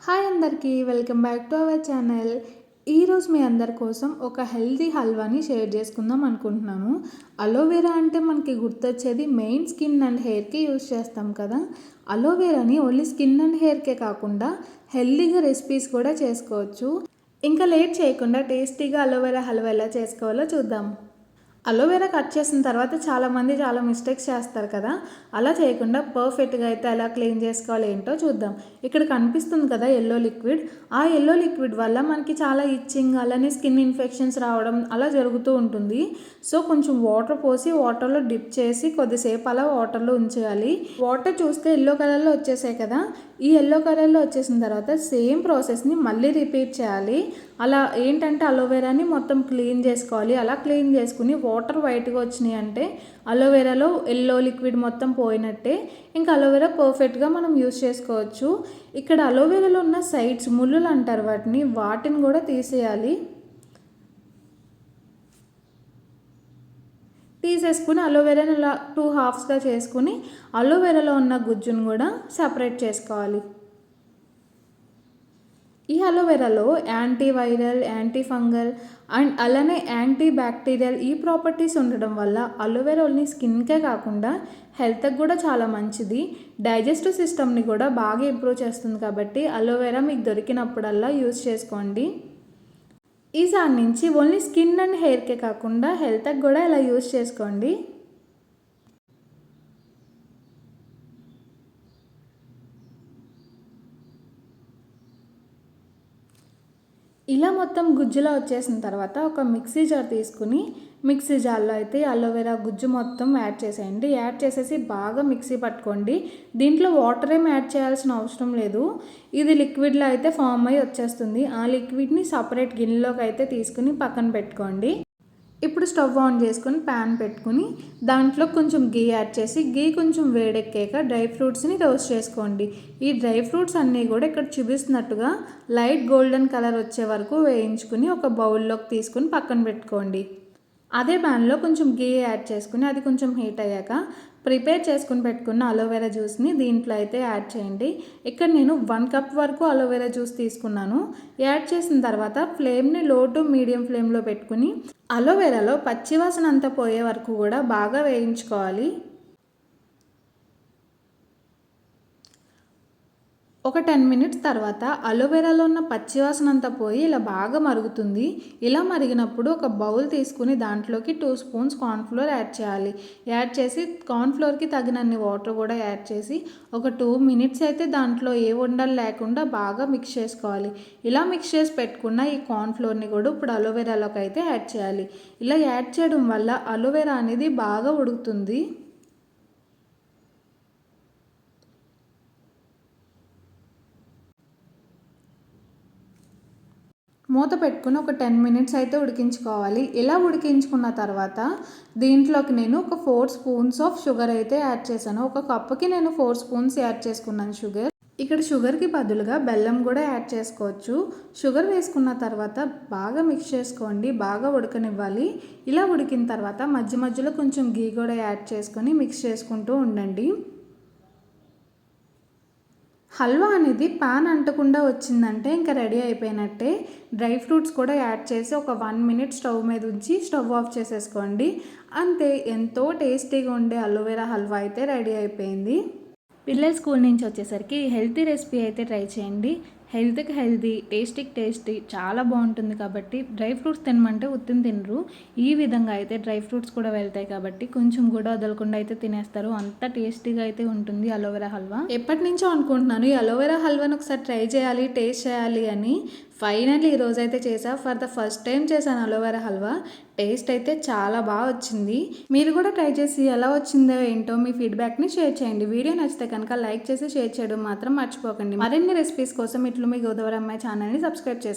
Hi అందరికీ welcome back to our channel. ఈరోజు మీ అందరి కోసం ఒక హెల్తీ హల్వాని షేర్ చేసుకుందాం అనుకుంటున్నాను. అలోవెరా అంటే మనకి గుర్తొచ్చేది మెయిన్ స్కిన్ అండ్ హెయిర్కి యూజ్ చేస్తాం కదా. అలోవెరాని ఓన్లీ స్కిన్ అండ్ హెయిర్కే కాకుండా హెల్తీగా రెసిపీస్ కూడా చేసుకోవచ్చు. ఇంకా లేట్ చేయకుండా టేస్టీగా అలోవెరా హల్వా ఎలా చేసుకోవాలో చూద్దాం. అలోవెరా కట్ చేసిన తర్వాత చాలామంది చాలా మిస్టేక్స్ చేస్తారు కదా. అలా చేయకుండా పర్ఫెక్ట్గా అయితే ఎలా క్లీన్ చేసుకోవాలి ఏంటో చూద్దాం. ఇక్కడ కనిపిస్తుంది కదా ఎల్లో లిక్విడ్. ఆ ఎల్లో లిక్విడ్ వల్ల మనకి చాలా ఇచ్చింగ్ అలానే స్కిన్ ఇన్ఫెక్షన్స్ రావడం అలా జరుగుతూ ఉంటుంది. సో కొంచెం వాటర్ పోసి వాటర్లో డిప్ చేసి కొద్దిసేపు అలా వాటర్లో ఉంచేయాలి. వాటర్ చూస్తే ఎల్లో కలర్లో వచ్చేసాయి కదా. ఈ ఎల్లో కలర్లో వచ్చేసిన తర్వాత సేమ్ ప్రాసెస్ని మళ్ళీ రిపీట్ చేయాలి. అలా ఏంటంటే అలోవెరాని మొత్తం క్లీన్ చేసుకోవాలి. అలా క్లీన్ చేసుకుని వాటర్ వైట్గా వచ్చినాయి అంటే అలోవెరాలో ఎల్లో లిక్విడ్ మొత్తం పోయినట్టే. ఇంకా అలోవెరా పర్ఫెక్ట్గా మనం యూస్ చేసుకోవచ్చు. ఇక్కడ అలోవెరాలో ఉన్న సైడ్స్ ముళ్ళులు అంటారు వాటిని కూడా తీసేయాలి. తీసేసుకుని అలోవెరాని ఇలా 2 హాఫ్స్గా చేసుకుని అలోవెరాలో ఉన్న గుజ్జును కూడా సపరేట్ చేసుకోవాలి. ఈ అలోవెరాలో యాంటీవైరల్, యాంటీ ఫంగల్ అండ్ అలానే యాంటీ బ్యాక్టీరియల్ ఈ ప్రాపర్టీస్ ఉండడం వల్ల అలోవెరా ఓన్లీ స్కిన్కే కాకుండా హెల్త్కి కూడా చాలా మంచిది. డైజెస్టివ్ సిస్టమ్ని కూడా బాగా ఇంప్రూవ్ చేస్తుంది కాబట్టి అలోవెరా మీకు దొరికినప్పుడల్లా యూజ్ చేసుకోండి. ఈసారి నుంచి ఓన్లీ స్కిన్ అండ్ హెయిర్కే కాకుండా హెల్త్కి కూడా ఇలా యూజ్ చేసుకోండి. ఇలా మొత్తం గుజ్జులా వచ్చేసిన తర్వాత ఒక మిక్సీ జార్ తీసుకుని మిక్సీ జార్లో అయితే అలోవెరా గుజ్జు మొత్తం యాడ్ చేసేయండి. యాడ్ చేసేసి బాగా మిక్సీ పట్టుకోండి. దీంట్లో వాటర్ ఏం యాడ్ చేయాల్సిన అవసరం లేదు. ఇది లిక్విడ్లో అయితే ఫామ్ అయ్యి వచ్చేస్తుంది. ఆ లిక్విడ్ని సపరేట్ గిన్నెలోకి అయితే తీసుకుని పక్కన పెట్టుకోండి. ఇప్పుడు స్టవ్ ఆన్ చేసుకొని ప్యాన్ పెట్టుకుని దాంట్లో కొంచెం గీ యాడ్ చేసి గీ కొంచెం వేడెక్కాక డ్రై ఫ్రూట్స్ని రోస్ట్ చేసుకోండి. ఈ డ్రై ఫ్రూట్స్ అన్నీ కూడా ఇక్కడ చూపిస్తున్నట్టుగా లైట్ గోల్డెన్ కలర్ వచ్చే వరకు వేయించుకుని ఒక బౌల్లోకి తీసుకుని పక్కన పెట్టుకోండి. అదే ప్యాన్లో కొంచెం గీ యాడ్ చేసుకుని అది కొంచెం హీట్ అయ్యాక ప్రిపేర్ చేసుకుని పెట్టుకున్న అలోవెరా జ్యూస్ని దీంట్లో అయితే యాడ్ చేయండి. ఇక్కడ నేను 1 కప్ వరకు అలోవెరా జ్యూస్ తీసుకున్నాను. యాడ్ చేసిన తర్వాత ఫ్లేమ్ని లో టు మీడియం ఫ్లేమ్లో పెట్టుకుని అలోవెరాలో పచ్చివాసన అంతా పోయే వరకు కూడా బాగా వేయించుకోవాలి. ఒక 10 మినిట్స్ తర్వాత అలోవెరాలో ఉన్న పచ్చివాసన అంతా పోయి ఇలా బాగా మరుగుతుంది. ఇలా మరిగినప్పుడు ఒక బౌల్ తీసుకుని దాంట్లోకి 2 స్పూన్స్ కార్న్ఫ్లోర్ యాడ్ చేయాలి. యాడ్ చేసి కార్న్ఫ్లోర్కి తగినన్ని వాటర్ కూడా యాడ్ చేసి ఒక 2 మినిట్స్ అయితే దాంట్లో ఏ ఉండలు లేకుండా బాగా మిక్స్ చేసుకోవాలి. ఇలా మిక్స్ చేసి పెట్టుకున్న ఈ కార్న్ఫ్లోర్ని కూడా ఇప్పుడు అలోవెరాలోకి అయితే యాడ్ చేయాలి. ఇలా యాడ్ చేయడం వల్ల అలోవెరా అనేది బాగా ఉడుకుతుంది. మూత పెట్టుకుని ఒక 10 మినిట్స్ అయితే ఉడికించుకోవాలి. ఇలా ఉడికించుకున్న తర్వాత దీంట్లోకి నేను ఒక 4 స్పూన్స్ ఆఫ్ షుగర్ అయితే యాడ్ చేశాను. ఒక కప్పుకి నేను 4 స్పూన్స్ యాడ్ చేసుకున్నాను షుగర్. ఇక్కడ షుగర్కి బదులుగా బెల్లం కూడా యాడ్ చేసుకోవచ్చు. షుగర్ వేసుకున్న తర్వాత బాగా మిక్స్ చేసుకోండి. బాగా ఉడకనివ్వాలి. ఇలా ఉడికిన తర్వాత మధ్య మధ్యలో కొంచెం గీ కూడా యాడ్ చేసుకొని మిక్స్ చేసుకుంటూ ఉండండి. హల్వా అనేది పాన్ అంటకుండా వచ్చిందంటే ఇంకా రెడీ అయిపోయినట్టే. డ్రై ఫ్రూట్స్ కూడా యాడ్ చేసి ఒక 1 మినిట్ స్టవ్ మీద ఉంచి స్టవ్ ఆఫ్ చేసేసుకోండి. అంతే, ఎంతో టేస్టీగా ఉండే అలోవెరా హల్వా అయితే రెడీ అయిపోయింది. పిల్లలు స్కూల్ నుంచి వచ్చేసరికి హెల్తీ రెసిపీ అయితే ట్రై చేయండి. హెల్త్కి హెల్తీ, టేస్టీకి టేస్టీ, చాలా బాగుంటుంది కాబట్టి డ్రై ఫ్రూట్స్ తినమంటే ఉత్తిని తినరు. ఈ విధంగా అయితే డ్రై ఫ్రూట్స్ కూడా వెళ్తాయి కాబట్టి కొంచెం కూడా వదలకుండా అయితే తినేస్తారు. అంత టేస్టీగా అయితే ఉంటుంది అలోవెరా హల్వా. ఎప్పటి నుంచో అనుకుంటున్నాను ఈ అలోవెరా హల్వాని ఒకసారి ట్రై చేయాలి, టేస్ట్ చేయాలి అని. ఫైనల్లీ ఈరోజు అయితే చేసా. ఫర్ ద ఫస్ట్ టైం చేశాను అలోవెరా హల్వా. టేస్ట్ అయితే చాలా బాగా వచ్చింది. మీరు కూడా ట్రై చేసి ఎలా వచ్చిందో ఏంటో మీ ఫీడ్బ్యాక్ని షేర్ చేయండి. వీడియో నచ్చితే కనుక లైక్ చేసి షేర్ చేయడం మాత్రం మర్చిపోకండి. మరిన్ని రెసిపీస్ కోసం ఇట్లు మీ గోదావరి అమ్మాయి ఛానల్ని సబ్స్క్రైబ్ చేసి